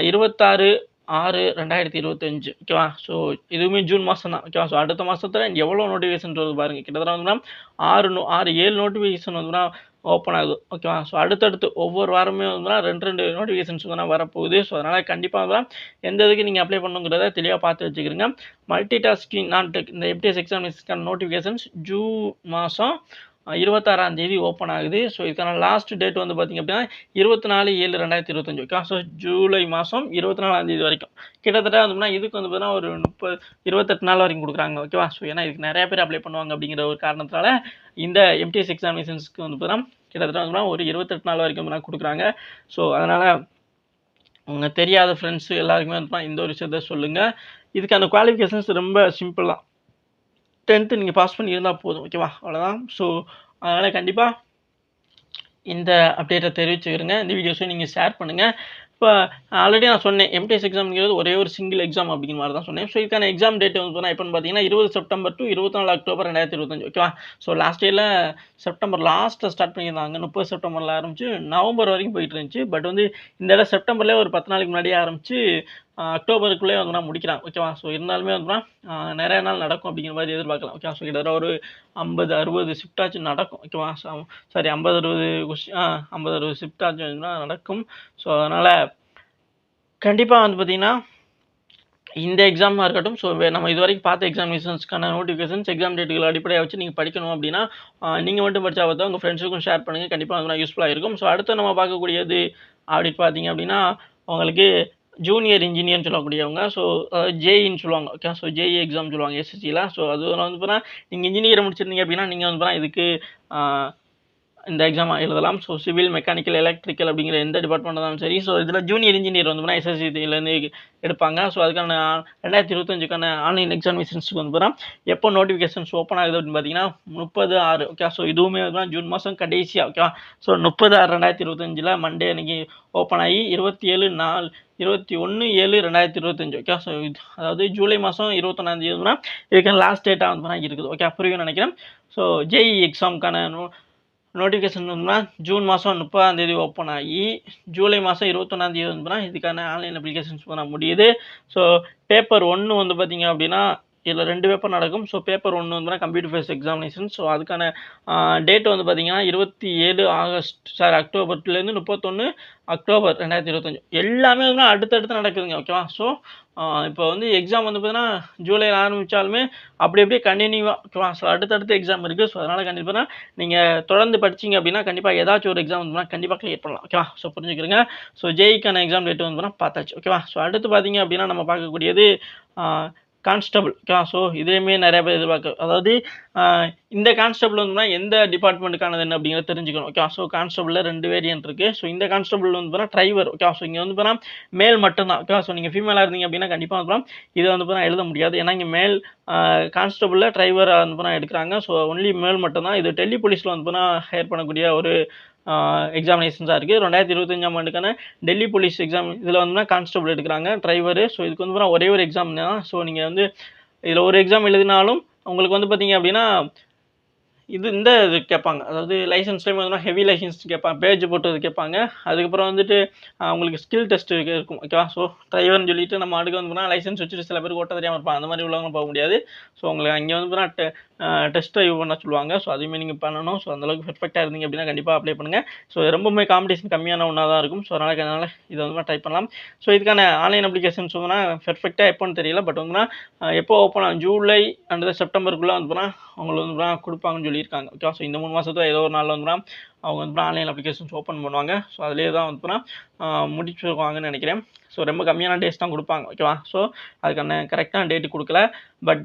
26/6/2025 ஓகேவா? ஸோ இதுவுமே ஜூன் மாதம் தான். ஓகேவா? ஸோ அடுத்த மாதத்தில் எவ்வளோ நோட்டிஃபிகேஷன் வருது பாருங்கள். கிட்டத்தட்ட வந்து 6-7 நோட்டிஃபிகேஷன் வந்து ஓப்பன் ஆகுது. ஓகேவா? ஸோ அடுத்தடுத்து ஒவ்வொரு வாரமே வந்து 2 நோட்டிஃபிகேஷன்ஸ் வந்து வரப்போகுது. ஸோ அதனால் கண்டிப்பாக வந்து எந்த இதுக்கு நீங்கள் அப்ளை பண்ணுங்கிறத தெளிவாக பார்த்து வச்சுக்கிறீங்க. மல்டி டாஸ்கிங் இந்த MTS எக்ஸாமினேஷனுக்கான நோட்டிஃபிகேஷன்ஸ் ஜூன் மாதம் 26ஆம் தேதி ஓப்பன் ஆகுது. ஸோ இதுக்கான லாஸ்ட் டேட் வந்து பார்த்திங்க அப்படின்னா 24/7/2025 ஓகே? ஸோ ஜூலை மாதம் 24ஆம் தேதி வரைக்கும் கிட்டத்தட்ட வந்து இதுக்கு வந்து பார்த்தீங்கன்னா ஒரு 28 நாள் வரைக்கும் கொடுக்குறாங்க. ஓகேவா? ஸோ ஏன்னா இதுக்கு நிறைய பேர் அப்ளை பண்ணுவாங்க அப்படிங்கிற ஒரு காரணத்தினால இந்த MTS எக்ஸாமினேஷன்ஸ்க்கு வந்து பார்த்தீங்கன்னா கிட்டத்தட்ட வந்து ஒரு 28 நாள் வரைக்கும் கொடுக்குறாங்க. ஸோ அதனால் உங்கள் தெரியாத ஃப்ரெண்ட்ஸு எல்லாருக்குமே வந்து இந்த ஒரு விஷயத்த சொல்லுங்கள். இதுக்கான குவாலிஃபிகேஷன்ஸ் ரொம்ப சிம்பிள் தான். 10th நீங்கள் பாஸ் பண்ணியிருந்தால் போதும். ஓகேவா? அவ்வளோதான். ஸோ அதனால் கண்டிப்பாக இந்த அப்டேட்டை தெரிவிச்சுக்கிறங்க. இந்த வீடியோஸை நீங்கள் ஷேர் பண்ணுங்கள். இப்போ ஆல்ரெடி நான் சொன்னேன் MTS எக்ஸாம்ங்கிறது ஒரே ஒரு சிங்கிள் எக்ஸாம் அப்படிங்கிற மாதிரி தான் சொன்னேன். ஸோ இதுக்கான எக்ஸாம் டேட் வந்து எப்போன்னு பார்த்தீங்கன்னா 20 செப்டம்பர் டு 24 அக்டோபர் 2025 ஓகேவா? ஸோ லாஸ்ட் இயரில் செப்டம்பர் லாஸ்ட்டில் ஸ்டார்ட் பண்ணியிருந்தாங்க. 30 செப்டம்பரில் ஆரம்பித்து நவம்பர் வரைக்கும் போயிட்டு இருந்துச்சு. பட் வந்து இந்த இடம் செப்டம்பர்லேயே ஒரு 10 நாளைக்கு முன்னாடியே ஆரம்பித்து அக்டோபருக்குள்ளே வந்து முடிக்கிறாங்க. ஓகேவா? ஸோ இருந்தாலுமே வந்து நிறைய நாள் நடக்கும் அப்படிங்கிற மாதிரி எதிர்பார்க்கலாம். ஓகேவா? ஸோ கிட்டத்தட்ட ஒரு 50-60 ஷிஃப்டாச்சும் நடக்கும். ஓகேவா? சாரி 50-60 ஷிஃப்டாச்சும் நடக்கும். ஸோ அதனால் கண்டிப்பாக வந்து பார்த்திங்கன்னா இந்த எக்ஸாமாக இருக்கட்டும். ஸோ நம்ம இது வரைக்கும் பார்த்த எக்ஸாமினேஷன்ஸ்க்கான நோட்டிஃபிகேஷன்ஸ் எக்ஸாம் டேட்டுகள் அடிப்படையாக வச்சு நீங்கள் படிக்கணும் அப்படின்னா நீங்கள் மட்டும் படித்தா பார்த்தா உங்கள் ஃப்ரெண்ட்ஸுக்கும் ஷேர் பண்ணுங்கள். கண்டிப்பாக வந்து யூஸ்ஃபுல்லாக இருக்கும். ஸோ அடுத்து நம்ம பார்க்கக்கூடியது அப்படி பார்த்தீங்க அப்படின்னா உங்களுக்கு ஜூனியர் இன்ஜினியர்னு சொல்லக்கூடியவங்க. ஸோ ஜேஇன்னு சொல்லுவாங்க. ஓகே? ஸோ ஜேஇ எக்ஸாம் சொல்லுவாங்க SSCயில். ஸோ அது வந்து பார்த்தீங்கன்னா நீங்கள் இன்ஜினியர் முடிச்சிருந்தீங்க அப்படின்னா நீங்கள் வந்து இதுக்கு இந்த எக்ஸாம் எழுதலாம். ஸோ சிவில், மெக்கானிக்கல், எலக்ட்ரிக்கல் அப்படிங்கிற எந்த டிபார்ட்மெண்ட் இருந்தாலும் சரி. ஸோ இதில் ஜூனியர் இன்ஜினியர் வந்து எஸ்எஸ்சிலேருந்து எடுப்பாங்க. ஸோ அதுக்கான 2025க்கான ஆன்லைன் எக்ஸாமினேஷன்ஸுக்கு வந்து எப்போ நோட்டிஃபிகேஷன்ஸ் ஓப்பன் ஆகுது அப்படின்னு பார்த்தீங்கன்னா 30/6. ஓகே, ஸோ இதுவுமே ஜூன் மாதம் கடைசியாக. ஓகேவா, ஸோ 30/6/2025 மண்டே அன்னைக்கு ஓப்பன் ஆகி 21/7/2025. ஓகே, ஸோ அதாவது ஜூலை மாதம் 21ஆம் இதுக்கான லாஸ்ட் டேட்டாக வந்து இருக்குது. ஓகே, புரியும் நினைக்கிறேன். ஸோ ஜேஇ எக்ஸாமுக்கான நோட்டிஃபிகேஷன் வந்து ஜூன் மாதம் 30ஆம் ஓப்பன் ஆகி ஜூலை மாதம் 21ஆம் வந்து இதுக்கான ஆன்லைன் அப்ளிகேஷன்ஸ் முடியுது. ஸோ பேப்பர் 1 வந்து பார்த்தீங்க அப்படின்னா இதில் 2 பேப்பர் நடக்கும். ஸோ பேப்பர் 1 வந்து கம்ப்யூட்டர் பேஸ்ட் எக்ஸாமினேஷன். ஸோ அதுக்கான டேட் வந்து பார்த்தீங்கன்னா 27 அக்டோபர்லேருந்து 31 அக்டோபர் 2025. எல்லாமே வந்து அடுத்தடுத்து நடக்குதுங்க. ஓகேவா, ஸோ இப்போ வந்து எக்ஸாம் வந்து பார்த்தீங்கன்னா ஜூலையில் ஆரம்பித்தாலுமே அப்படியே கண்டினியூவாக. ஓகேவா, ஸோ அடுத்தடுத்து எக்ஸாம் இருக்குது. ஸோ அதனால் கண்டிப்பாக நீங்கள் தொடர்ந்து படிச்சிங்க அப்படின்னா கண்டிப்பாக ஏதாச்சும் ஒரு எக்ஸாம் வந்து கண்டிப்பாக கிளியர் பண்ணலாம். ஓகேவா, ஸோ புரிஞ்சுக்கிறீங்க. ஸோ ஜேஇக்கான எக்ஸாம் டேட் வந்து பார்த்தாச்சு. ஓகேவா, ஸோ அடுத்து பார்த்தீங்க அப்படின்னா நம்ம பார்க்கக்கூடியது கான்ஸ்டபிள். ஓகேவா, ஸோ இதுலேயுமே நிறைய பேர் எதிர்பார்க்க, அதாவது இந்த கான்ஸ்டபிள் வந்து எந்த டிபார்ட்மெண்ட்டுக்கானது அப்படிங்கிறத தெரிஞ்சுக்கணும். ஓகே, ஸோ கான்ஸ்டபிளில் 2 வேரியன்ட் இருக்குது. ஸோ இந்த கான்ஸ்டபிள் வந்து டிரைவர். ஓகே, ஸோ இங்கே வந்து மேல் மட்டும்தான். ஓகே, ஸோ நீங்கள் ஃபீமேலாக இருந்தீங்க அப்படின்னா கண்டிப்பாக இதை வந்து எழுத முடியாது. ஏன்னா இங்கே மேல் கான்ஸ்டபிளில் டிரைவராக வந்து எடுக்கிறாங்க. ஸோ ஒன்லி மேல் மட்டும்தான். இது டெல்லி போலீஸில் வந்து ஹையர் பண்ணக்கூடிய ஒரு எக்ஸாமினேஷன்ஸாக இருக்குது. 2025ஆம் ஆண்டுக்கான டெல்லி போலீஸ் எக்ஸாம் இதில் வந்து கான்ஸ்டபிள் எடுக்கிறாங்க, டிரைவரு. ஸோ இதுக்கு வந்து ஒரே ஒரு எக்ஸாம் தான். ஸோ நீங்கள் வந்து இதில் ஒரு எக்ஸாம் எழுதினாலும் உங்களுக்கு வந்து பார்த்தீங்க அப்படின்னா இந்த இது கேட்பாங்க. அதாவது லைசன்ஸ் டைம் வந்து ஹெவி லைசன்ஸ் கேட்பாங்க, பேஜ் போட்டது கேட்பாங்க. அதுக்கப்புறம் வந்துட்டு உங்களுக்கு ஸ்கில் டெஸ்ட் இருக்கும். ஓகேவா, ஸோ டிரைவர்னு சொல்லிட்டு நம்ம அடுக்கு வந்து லைசன்ஸ் வச்சுட்டு சில பேருக்கு ஓட்ட தெரியாமல் இருப்பாங்க. அந்த மாதிரி உள்ளவங்க போக முடியாது. ஸோ உங்களுக்கு அங்கே வந்து டெஸ்ட் ட்ரைவ் பண்ண சொல்லுவாங்க. ஸோ அதுவுமே நீங்கள் பண்ணணும். ஸோ அந்தளவுக்கு பெர்ஃபெக்டாக இருந்தீங்க அப்படின்னா கண்டிப்பாக அப்ளை பண்ணுங்கள். ஸோ ரொம்பவுமே காம்படிஷன் கம்மியான ஒன்றா தான் இருக்கும். ஸோ அதனால் இதை வந்து ட்ரை பண்ணலாம். ஸோ இதுக்கான ஆன்லைன் அப்ளிகேஷன்ஸ் வந்து பெர்ஃபெக்டாக எப்போன்னு தெரியல. பட் வந்து எப்போ ஓப்பன் ஆகும், ஜூலை அண்ட் செப்டம்பருக்குள்ளே வந்து அவங்களுக்கு வந்து கொடுப்பாங்கன்னு சொல்லியிருக்காங்க. ஓகே, ஸோ இந்த 3 மாதத்துல ஏதோ ஒரு நாளில் வந்து அவங்க வந்து ஆன்லைன் அப்ளிகேஷன்ஸ் ஓப்பன் பண்ணுவாங்க. ஸோ அதிலே தான் வந்து முடிச்சுருவாங்கன்னு நினைக்கிறேன். ஸோ ரொம்ப கம்மியான டேஸ் தான் கொடுப்பாங்க. ஓகேவா, ஸோ அதுக்கான கரெக்டான டேட்டு கொடுக்கல. பட்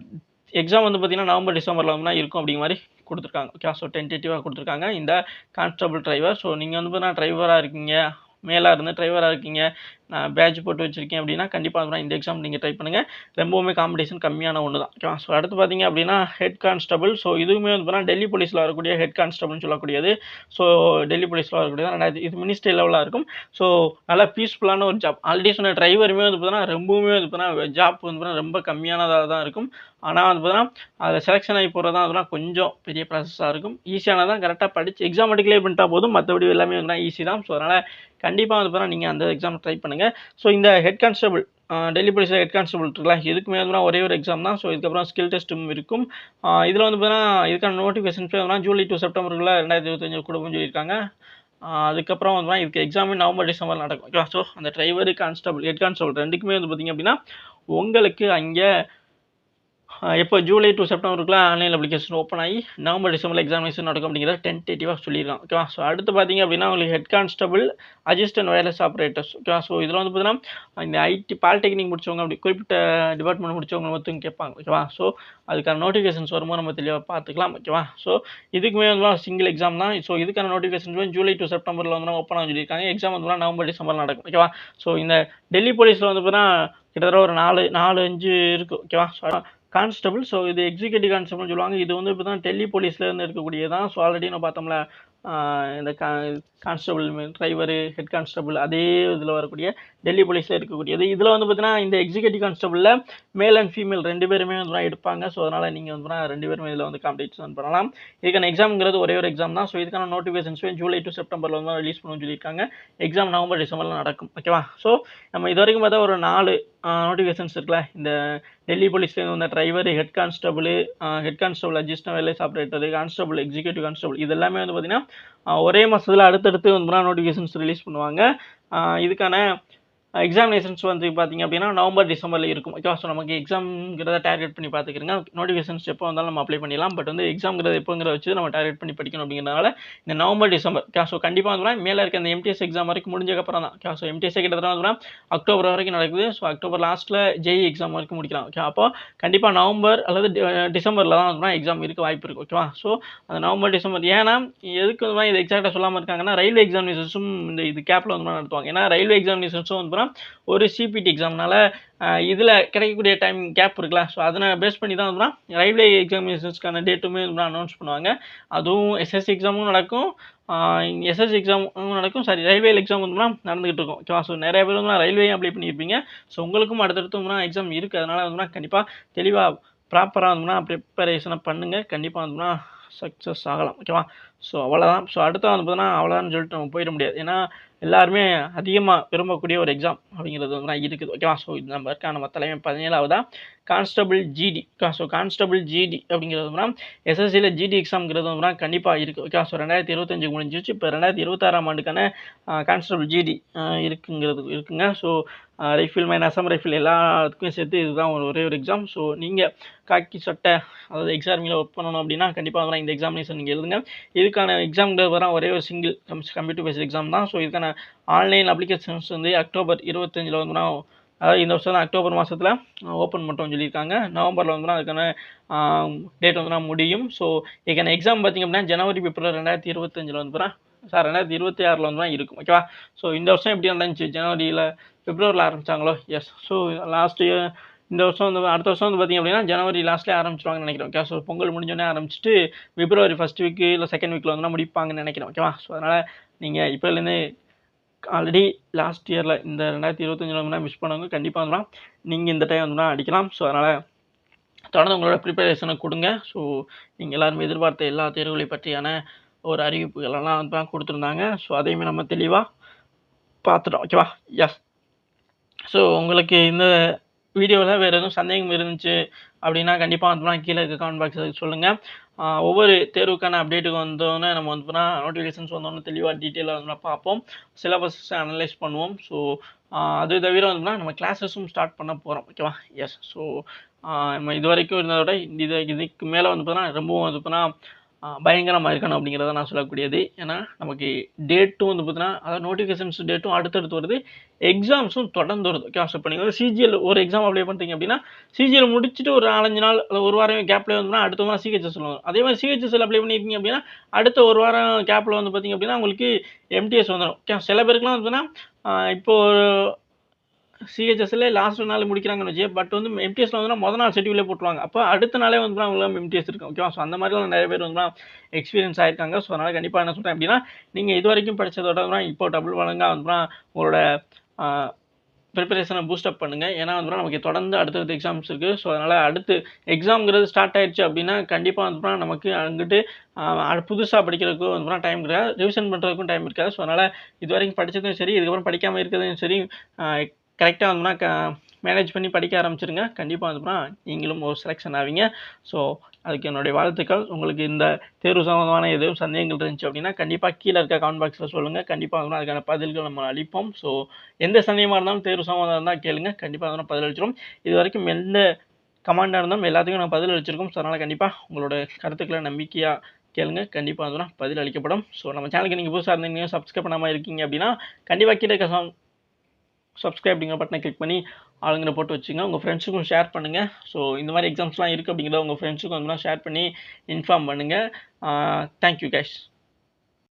எக்ஸாம் வந்து பார்த்தீங்கன்னா நவம்பர் டிசம்பரில் வந்து இருக்கும் அப்படிங்கிற மாதிரி கொடுத்துருக்காங்க. ஓகே, ஸோ டென்டேட்டிவாக கொடுத்துருக்காங்க இந்த கான்ஸ்டபிள் டிரைவர். ஸோ நீங்கள் வந்து பார்த்தீங்கன்னா டிரைவராக இருக்கீங்க, மேலாக இருந்து டிரைவராக இருக்கீங்க, நான் பேட்ச் போட்டு வச்சுருக்கேன் அப்படின்னா கண்டிப்பாக இந்த எக்ஸாம் நீங்கள் ட்ரை பண்ணுங்கள். ரொம்பவுமே காம்படிஷன் கம்மியான ஒன்று தான். ஓகேவா, ஸோ அடுத்து பார்த்தீங்க அப்படின்னா ஹெட் கான்ஸ்டபிள். ஸோ இதுவுமே வந்து பார்த்தீங்கன்னா டெல்லி போலீஸில் வரக்கூடிய ஹெட் கான்ஸ்டபிள்னு சொல்லக்கூடியது. ஸோ டெல்லி போலீஸில் வரக்கூடியது இது மினிஸ்ட்ரி லெவலாக இருக்கும். ஸோ நல்லா பீஸ்ஃபுல்லான ஒரு ஜாப். ஆல்ரெடி சொன்ன டிரைவருமே வந்து பார்த்தீங்கன்னா ரொம்பவுமே வந்து பார்த்தீங்கன்னா ஜாப் வந்து பார்த்தீங்கன்னா ரொம்ப கம்மியானதாக தான் இருக்கும். ஆனால் வந்து பார்த்தீங்கன்னா அதை செலெக்ஷன் ஆகி போகிறது தான் அதெல்லாம் கொஞ்சம் பெரிய ப்ராசஸாக இருக்கும். ஈஸியானதான், கரெக்டாக படித்து எக்ஸாம் மட்டும் கிளியர் பண்ணிட்டா போதும், மற்றபடி எல்லாமே வந்து ஈஸி தான். ஸோ அதனால் கண்டிப்பாக வந்து பார்த்தீங்கன்னா நீங்கள் அந்த எக்ஸாம் ட்ரை பண்ணுங்கள். ஸோ இந்த ஹெட் கான்ஸ்டபிள் டெல்லி போலீஸில் ஹெட் கான்ஸ்டபிள் இருக்குல்ல, இதுக்குமே வந்து ஒரே ஒரு எக்ஸாம் தான். ஸோ இதுக்கப்புறம் ஸ்கில் டெஸ்ட்டும் இருக்கும். இதில் வந்து பார்த்தீங்கன்னா இதுக்கான நோட்டிஃபிகேஷன்ஸ் வந்து ஜூலை டு செப்டம்பருக்குள்ளே 2025 கொடுக்கும்னு சொல்லியிருக்காங்க. அதுக்கப்புறம் வந்து இதுக்கு எக்ஸாமே நவம்பர் டிசம்பர் நடக்கும். ஓகேவா, ஸோ அந்த டிரைவர் கான்ஸ்டபிள் ஹெட் கான்ஸ்டபிள் ரெண்டுக்குமே வந்து பார்த்திங்க அப்படின்னா உங்களுக்கு அங்கே எப்போ ஜூலை டு செப்டம்பருக்குள்ள ஆன்லைன் அப்ளிகேஷன் ஓப்பன் ஆகி நவம்பர் டிசம்பர் எக்ஸாமினேஷன் நடக்கும் அப்படிங்கிறத டென்டேட்டிவாக சொல்லியிருக்காங்க. ஓகேவா, ஸோ அடுத்து பார்த்தீங்க அப்படின்னா உங்களுக்கு head constable assistant wireless operators. ஓகேவா, ஸோ இதில் வந்து பார்த்தீங்கன்னா இந்த ஐடி பாலிடெக்னிக் முடிச்சவங்க, அப்படி குறிப்பிட்ட டிபார்ட்மெண்ட் முடிச்சவங்க மொத்தம் கேட்பாங்க. ஓகேவா, ஸோ அதுக்கான நோட்டிஃபிகேஷன்ஸ் வரும்போது நம்ம தெளிவாக பார்த்துக்கலாம். ஓகேவா, ஸோ இதுக்குமே வந்து சிங்கிள் எக்ஸாம் தான். ஸோ இதுக்கான நோட்டிஃபிகேஷன்ஸ் வந்து ஜூலை டு செப்டம்பரில் வந்து ஓப்பன் ஆக சொல்லியிருக்காங்க. எக்ஸாம் வந்து நவம்பர் டிசம்பர் நடக்கும். ஓகேவா, ஸோ இந்த டெல்லி போலீஸில் வந்து பார்த்தீங்கன்னா கிட்டத்தட்ட ஒரு 4-5 இருக்குது. ஓகேவா, ஸோ கான்ஸ்டபிள். ஸோ இது எக்ஸிக்யூட்டிவ் கான்ஸ்டபிள்னு சொல்லுவாங்க. இது வந்து இப்போ தான் டெல்லி போலீஸ்லேருந்து இருக்கக்கூடியதான். ஸோ ஆல்ரெடி நான் பார்த்தோம்ல இந்த கான்ஸ்டபிள் டிரைவரு ஹெட் கான்ஸ்டபிள் அதே இதில் வரக்கூடிய டெல்லி போலீஸில் இருக்கக்கூடியது. இதில் வந்து பார்த்தீங்கன்னா இந்த எக்ஸிக்யூட்டிவ் கான்ஸ்டபிளில் மேல் அண்ட் ஃபீமேல் 2 பேருமே வந்து எடுப்பாங்க. ஸோ அதனால் நீங்கள் வந்து 2 பேருமே இதில் வந்து காம்படிஷன் பண்ணலாம். இதுக்கான எக்ஸாம்ங்கிறது ஒரே ஒரு எக்ஸாம் தான். ஸோ இதுக்கான நோட்டிஃபிகேஷன்ஸே ஜூலை டு செப்டம்பரில் வந்து ரிலீஸ் பண்ணணும்னு சொல்லியிருக்காங்க. எக்ஸாம் நவம்பர் டிசம்பரில் நடக்கும். ஓகேவா, ஸோ நம்ம இது வரைக்கும் பார்த்தா ஒரு 4 நோட்டிஃபிகேஷன்ஸ் இருக்குல்ல. இந்த டெல்லி போலீஸ்லேருந்து வந்த driver, head constable assistant wireless operator, constable, executive constable, இது எல்லாமே வந்து பார்த்தீங்கன்னா ஒரே மாதத்தில் அடுத்தடுத்து வந்து நோட்டிஃபிகேஷன்ஸ் ரிலீஸ் பண்ணுவாங்க. இதுக்கான எக்ஸாமினேஷன்ஸ் வந்து பார்த்தீங்க அப்படின்னா நவம்பர் டிசம்பரில் இருக்கும். ஓகேவா? ஸோ நமக்கு எக்ஸாம்ங்கிறத டார்கெட் பண்ணி பார்த்துக்கிறங்க. நோட்டிஃபிகேஷன்ஸ் எப்போ வந்தாலும் நம்ம அப்ளை பண்ணிடலாம். பட் வந்து எக்ஸாம்ங்கிறது எப்போங்கிறத வச்சு நம்ம டார்கெட் பண்ணி படிக்கணும் அப்படிங்கிறனால இந்த நவம்பர் டிசம்பர் ஓகே. ஸோ கண்டிப்பாக வந்து மேலே இருக்க அந்த எம்டிஎஸ் எக்ஸாம் வரைக்கும் முடிஞ்சதுக்கப்புறம் தான் ஓகே. ஸோ எம்டிஎஸ் கிட்டத்தட்ட வந்து அக்டோபர் வரைக்கும் நடக்குது. ஸோ அக்டோபர் லாஸ்ட்டில் ஜேஇ எக்ஸாம் வரைக்கும் முடிக்கலாம். ஓகே. அப்போ கண்டிப்பாக நவம்பர் அல்லது டிசம்பரில் தான் வந்து எக்ஸாம் இருக்க வாய்ப்பு இருக்குது. ஓகேவா? ஸோ அந்த நவம்பர் டிசம்பர் ஏன்னா எதுக்கு வந்து இது எக்ஸாக்டாக சொல்லாமல் இருக்காங்கன்னா ரயில்வே எக்ஸாமினேஷன்ஸும் இந்த இது கேப்பில் வந்து நடத்துவாங்க. ஏன்னா ரயில்வே எக்ஸாமினேஷன்ஸும் வந்து ஒரு சிபிடி எக்ஸாம்னால இதில் கிடைக்கக்கூடிய டைம் கேப் இருக்குல்ல. ஸோ அதனை பேஸ் பண்ணி தான் வந்து ரயில்வே எக்ஸாமினேஷன்ஸ்க்கான டேட்டுமே வந்து அனௌன்ஸ் பண்ணுவாங்க. அதுவும் எஸ்எஸ்சி எக்ஸாமும் நடக்கும், எஸ்எஸ்சி எக்ஸாமும் நடக்கும், சாரி ரயில்வே எக்ஸாம் வந்து நடந்துகிட்டு இருக்கும். ஓகேவா? ஸோ நிறைய பேர் வந்து ரயில்வே அப்ளை பண்ணியிருப்பீங்க. ஸோ உங்களுக்கும் அடுத்தடுத்து வந்து எக்ஸாம் இருக்குது. அதனால் வந்து கண்டிப்பாக தெளிவாக ப்ராப்பராக வந்து ப்ரிப்பரேஷனை பண்ணுங்கள். கண்டிப்பாக வந்து சக்ஸஸ் ஆகலாம். ஓகேவா? ஸோ அவ்வளோதான். ஸோ அடுத்த வந்து பார்த்தீங்கன்னா அவ்வளோதான்னு சொல்லிட்டு நம்ம போயிட முடியாது. ஏன்னா எல்லாருமே அதிகமாக விரும்பக்கூடிய ஒரு எக்ஸாம் அப்படிங்கிறது வந்து இருக்குது. ஓகேவா? ஸோ இது நம்ம தலைமை 17ஆவதா constable GD. Okay. So constable GD அப்படிங்கிறது வந்து எஸ்எஸ்சியில் ஜிடி எக்ஸாம்ங்கிறது வந்து கண்டிப்பாக இருக்குது. ஓகே. ஸோ 2025 முடிஞ்சிச்சு. இப்போ 2026ஆம் ஆண்டுக்கான கான்ஸ்டபிள் ஜிடி இருக்குங்க. So rifle man, Assam rifle எல்லாத்துக்கும் சேர்த்து இதுதான் ஒரே ஒரு எக்ஸாம். ஸோ நீங்கள் காக்கி சட்டை அதாவது எக்ஸாமில் ஒர்க் பண்ணணும் அப்படின்னா கண்டிப்பாக இந்த எக்ஸாமினேஷன் நீங்கள் எழுதுங்க. இதுக்கான எக்ஸாம்ங்கிறது ஒரே ஒரு சிங்கிள் கம்ப்யூட்டர் பேஸ்ட் எக்ஸாம் தான். ஸோ இதுக்கான ஆன்லைன் அப்ளிகேஷன்ஸ் வந்து அக்டோபர் 25 வந்து அதாவது இந்த வருஷம் தான் அக்டோபர் மாதத்தில் ஓப்பன் மட்டும் சொல்லியிருக்காங்க. நவம்பரில் வந்து அதுக்கான டேட் வந்து முடியும். ஸோ இதுக்கான எக்ஸாம் பார்த்திங்க அப்படின்னா ஜனவரி, பிப்ரவரி 2025 வந்து 2026 வந்து இருக்கும். ஓகேவா? ஸோ இந்த வருஷம் எப்படி நடந்துச்சு? ஜனவரியில் பிப்ரவரியில் ஆரம்பித்தாங்களோ? எஸ். ஸோ லாஸ்ட் இயர் இந்த வருஷம் வந்து அடுத்த வருஷம் வந்து பார்த்திங்க அப்படின்னா ஜனவரி லாஸ்ட்லேயே ஆரம்பிச்சிருவாங்கன்னு நினைக்கிறேன். ஓகே. ஸோ பொங்கல் முடிஞ்சோடனே ஆரம்பிச்சுட்டு பிப்ரவரி ஃபஸ்ட் வீக்கு இல்லை செகண்ட் வீக்கில் வந்து முடிப்பாங்கன்னு நினைக்கிறேன். ஓகேவா? ஸோ அதனால் நீங்கள் இப்போலேருந்து ஆல்ரெடி லாஸ்ட் இயரில் இந்த 2025 வந்து மிஸ் பண்ணவங்க கண்டிப்பாக வந்து நீங்கள் இந்த டைம் வந்து அடிக்கலாம். ஸோ அதனால் தொடர்ந்து உங்களோட ப்ரிப்பரேஷனை கொடுங்க. ஸோ நீங்கள் எல்லாருமே எதிர்பார்த்த எல்லா தேர்வுகளை பற்றியான ஒரு அறிவிப்புகளெல்லாம் வந்து கொடுத்துருந்தாங்க. ஸோ அதையுமே நம்ம தெளிவாக பார்த்துட்டோம். ஓகேவா? எஸ். ஸோ உங்களுக்கு இந்த வீடியோவில் வேறு எதுவும் சந்தேகம் இருந்துச்சு அப்படின்னா கண்டிப்பாக வந்து கீழே இருக்க கமெண்ட் பாக்ஸில் சொல்லுங்கள். ஒவ்வொரு தேர்வுக்கான அப்டேட்டுக்கு வந்தோன்னே நம்ம வந்து நோட்டிஃபிகேஷன்ஸ் வந்தோன்னே தெளிவாக டீட்டெயிலாக வந்து பார்ப்போம், சிலபஸ் அனலைஸ் பண்ணுவோம். ஸோ அது தவிர வந்து நம்ம கிளாஸஸும் ஸ்டார்ட் பண்ண போகிறோம். ஓகேவா? எஸ். ஸோ நம்ம இது வரைக்கும் இருந்ததோட இதுக்கு மேலே வந்து ரொம்பவும் வந்து பயங்கரமாக இருக்கணும் அப்படிங்கிறத நான் சொல்லக்கூடியது. ஏன்னா நமக்கு டேட்டும் வந்து பார்த்தீங்கன்னா அதாவது நோட்டிஃபிகேஷன்ஸ் டேட்டும் அடுத்தடுத்து வருது, எக்ஸாம்ஸும் தொடர்ந்து வருது. ஓகே. ஸோ இப்போ நீங்கள் சிஜிஎல் ஒரு எக்ஸாம் அப்ளை பண்ணுறீங்க அப்படின்னா சிஜிஎல் முடிச்சுட்டு ஒரு 4-5 நாள் ஒரு வாரம் கேப்பில் வந்து அடுத்த வாரம் சிஹெச்எஸ் வரும். அதே மாதிரி சிஹெச்எஸ்எல் அப்ளை பண்ணியிருக்கீங்க அப்படின்னா அடுத்த ஒரு வாரம் கேப்பில் வந்து பார்த்திங்க அப்படின்னா உங்களுக்கு எம்டிஎஸ் வந்துடும். ஓகே. சில பேருக்குலாம் வந்து இப்போது சிஹெச்எஸ்ல லாஸ்ட் நாள் முடிக்கிறாங்கன்னு வச்சு, பட் வந்து எம்டிஎஸ்ல வந்து மொதல் நாள் ஷெட்யூலே போட்டுருவாங்க. அப்போ அடுத்த நாளே வந்து அவங்களாம் எம்டிஎஸ் இருக்கும். ஓகேவா? ஸோ அந்த மாதிரிலாம் நிறைய பேர் வந்து எக்ஸ்பீரியன்ஸ் ஆயிருக்காங்க. ஸோ அதனால் கண்டிப்பாக என்ன சொல்கிறேன் அப்படின்னா நீங்கள் இது வரைக்கும் படித்ததோட இப்போ டபுள் மடங்காக வந்து உங்களோட ப்ரிப்பரேஷனை பூஸ்டப் பண்ணுங்கள். ஏன்னா வந்து நமக்கு தொடர்ந்து அடுத்தடுத்த எக்ஸாம்ஸ் இருக்குது. ஸோ அதனால் அடுத்து எக்ஸாம்ங்கிறது ஸ்டார்ட் ஆயிடுச்சு அப்படின்னா கண்டிப்பாக வந்து நமக்கு அங்கிட்டு புதுசாக படிக்கிறதுக்கும் வந்து டைம் இருக்காது, ரிவிஷன் பண்ணுறதுக்கும் டைம் இருக்காது. ஸோ அதனால் இது வரைக்கும் படித்ததும் சரி, இதுக்கப்புறம் படிக்காமல் இருக்கிறதும் சரி, கரெக்டாக வந்து மேனேஜ் பண்ணி படிக்க ஆரம்பிச்சிருங்க. கண்டிப்பாக வந்து நீங்களும் ஒரு செலெக்ஷன் ஆவீங்க. ஸோ அதுக்கு என்னுடைய வாழ்த்துக்கள். உங்களுக்கு இந்த தேர்வு சம்பந்தமான எதுவும் சந்தேகங்கள் இருந்துச்சு அப்படின்னா கண்டிப்பாக கீழே இருக்க கமெண்ட் பாக்ஸில் சொல்லுங்கள். கண்டிப்பாக வந்து அதுக்கான பதில்கள் நம்ம அளிப்போம். ஸோ எந்த சந்தேகமாக இருந்தாலும் தேர்வு சம்பந்தம் இருந்தால் கேளுங்க, கண்டிப்பாக வந்து பதில் அளிச்சிடும். இது வரைக்கும் எந்த கமெண்டாக இருந்தாலும் எல்லாத்துக்கும் நான் பதில் அளிச்சிருக்கோம். ஸோ அதனால் கண்டிப்பாக உங்களோட கருத்துக்களை நம்பிக்கையாக கேளுங்க, கண்டிப்பாக வந்து பதில் அளிக்கப்படும். ஸோ நம்ம சேனலுக்கு நீங்கள் புதுசாக இருந்தீங்க, சப்ஸ்கிரைப் பண்ணாமல் இருக்கீங்க அப்படின்னா கண்டிப்பாக கீழே இருக்க சப்ஸ்கிரைப் அப்படிங்கிற பட்டனை கிளிக் பண்ணி ஆளுங்களை போட்டு வச்சுங்க. உங்கள் ஃப்ரெண்ட்ஸுக்கும் ஷேர் பண்ணுங்கள். ஸோ இந்த மாதிரி எக்ஸாம்ஸ்லாம் இருக்குது அப்படிங்கிறத உங்கள் ஃப்ரெண்ட்ஸுக்கும் வந்து ஷேர் பண்ணி இன்ஃபார்ம் பண்ணுங்கள். Thank you guys.